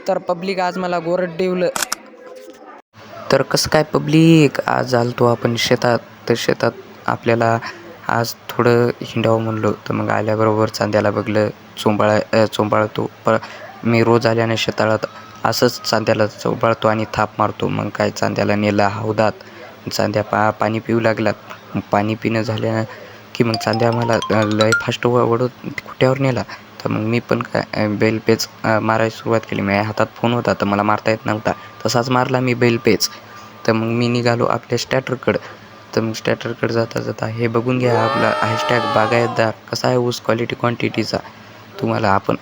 तर पब्लिक आज मला गोरट देवलं. तर कसं काय पब्लिक, आज आलतो आपण शेतात. तर शेतात आपल्याला आज थोडं हिंडावं म्हणलं. तर मग आल्याबरोबर चांद्याला बघलं चोंबाळतो. मी रोज आल्याने शेताळात असंच चांद्याला चोंबाळतो आणि थाप मारतो. मग काय चांद्याला नेला हौदात. चांद्या पाणी पिऊ लागला. पाणी पिणं झाल्यानं की मग चांद्या मला लय फास्ट ओढत खुट्यावर नेला. तर मग मी पण काय बैलपेच मारायला सुरुवात केली. माझ्या हातात फोन होता तर मला मारता येत नव्हता. तसाच मारला मी बैलपेच. तर मग मी निघालो आपल्या स्टॅटरकडं. तर मग स्टॅटरकडं जाता हे बघून घ्या आपला हॅशटॅग बागायतदार कसा आहे ऊस क्वालिटी क्वांटिटीचा. तुम्हाला आपण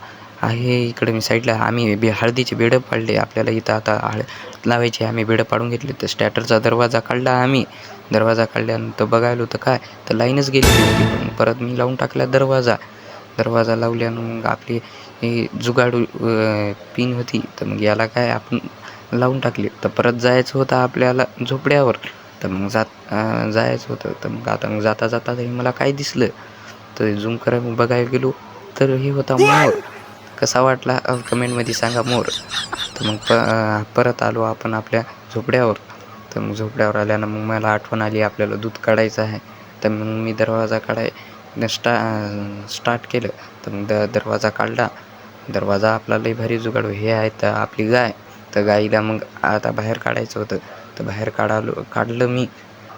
आहे इकडे मी साईडला आम्ही हळदीचे बेडं पाडले. आपल्याला इथं आता हळद लावायची आम्ही बेडं पाडून घेतले. तर स्टॅटरचा दरवाजा काढला आम्ही. दरवाजा काढल्यानंतर बघायलो तर काय तर लाईनच गेली होती. पण परत मी लावून टाकला दरवाजा लावल्यानं मग आपली ही जुगाडू पिन होती. तर मग याला काय आपण लावून टाकली. तर परत जायचं होतं आपल्याला झोपड्यावर. तर मग जायचं होतं. तर मग आता जाता तरी मला काय दिसलं. तर झूम करायला बघायला गेलो तर हे होता मोर. कसा वाटला कमेंटमध्ये सांगा मोर. तर मग परत आलो आपण आपल्या झोपड्यावर. तर मग झोपड्यावर आल्यानं मग मला आठवण आली आपल्याला दूध काढायचं आहे. तर मग मी दरवाजा स्टार्ट केलं. तर मग दरवाजा काढला. दरवाजा आपला लई भारी जुगाडू हे आहे तर आपली गाय. तर गाईला मग आता बाहेर काढायचं होतं. तर बाहेर काढलं मी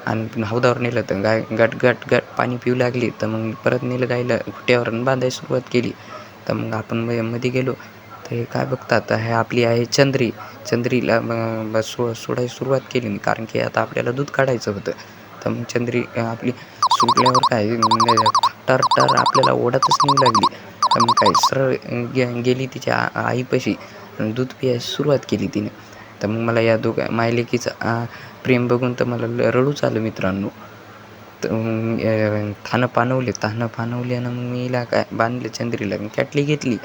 आणि हौदावर नेलं. तर गाय गट पाणी पिऊ लागली. तर मग परत नेलं गाईला खुट्यावर बांधायला सुरुवात केली. तर मग आपण मध्ये गेलो. तर हे काय बघतात हे आपली आहे चंद्रीला सोडायला सुरुवात केली. कारण की आता आपल्याला दूध काढायचं होतं. तर मग चंद्री आपली सुटल्यावर काय टर आपल्याला ओढतच नाही लागली. तर मग काय सरळ गेली तिच्या आईपाशी दूध प्यायला सुरुवात केली तिने. तर मग मला या मायलेकीचं प्रेम बघून तर मला रडूच आलं मित्रांनो. तर मग थानं पाणवल्यानं मग मी हिला काय बांधलं चंद्रीला. मी कॅटली घेतली.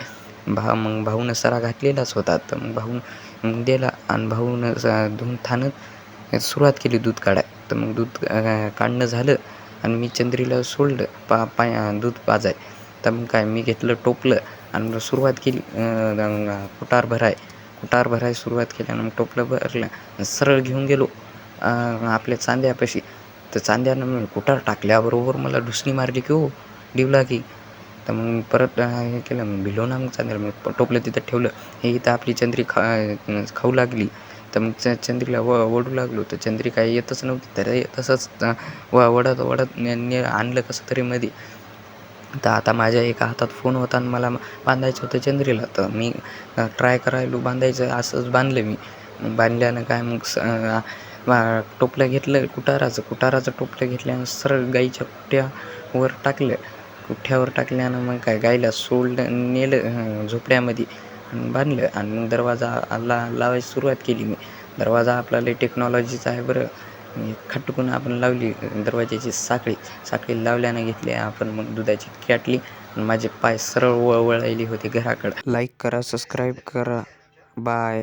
मग भाऊनं सरा घातलेलाच होता. तर मग भाऊन दिला आणि भाऊनं धुवून थानं सुरुवात केली दूध काढाय. तर मग दूध काढणं झालं आणि मी चंद्रीला सोडलं दूध पाजाय. तर मग काय मी घेतलं टोपलं आणि सुरुवात केली कुटार भराय सुरुवात केली. आणि मग टोपलं भरलं सरळ घेऊन गेलो आपल्या चांद्यापाशी. तर चांद्यानं मग कुटार टाकल्याबरोबर मला ढुसणी मारली की हो डिवला की. तर मग परत हे केलं मग भिलो ना मग चांद्याला. मग टोपलं तिथं ठेवलं. हे इथं आपली चंद्री खाऊ लागली. तर मग चंद्रीला ओढू लागलो. तर चंद्री काही येतच नव्हती. तर तसंच ओढत आणलं कसं तरी मध्ये. तर आता माझ्या एका हातात फोन होता आणि मला बांधायचं होतं चंद्रीला. तर मी ट्राय करायलो बांधायचं. असंच बांधलं मी. बांधल्यानं काय मग टोपलं घेतलं कुटाराचं टोपलं घेतल्यानं सरळ गाईच्या कुठ्यावर टाकल्यानं मग काय गाईला नेलं झोपड्यामध्ये आणि बांधलं. आणि मग दरवाजा लावायची सुरुवात केली मी. दरवाजा आपला लई टेक्नॉलॉजीचा आहे बरं. खटकून आपण लावली दरवाजाची साखळी लावल्यानं घेतली आपण मग दुधाची कॅटली. माझे पाय सरळ वळायले होते घराकडं. लाईक करा, सबस्क्राईब करा. बाय.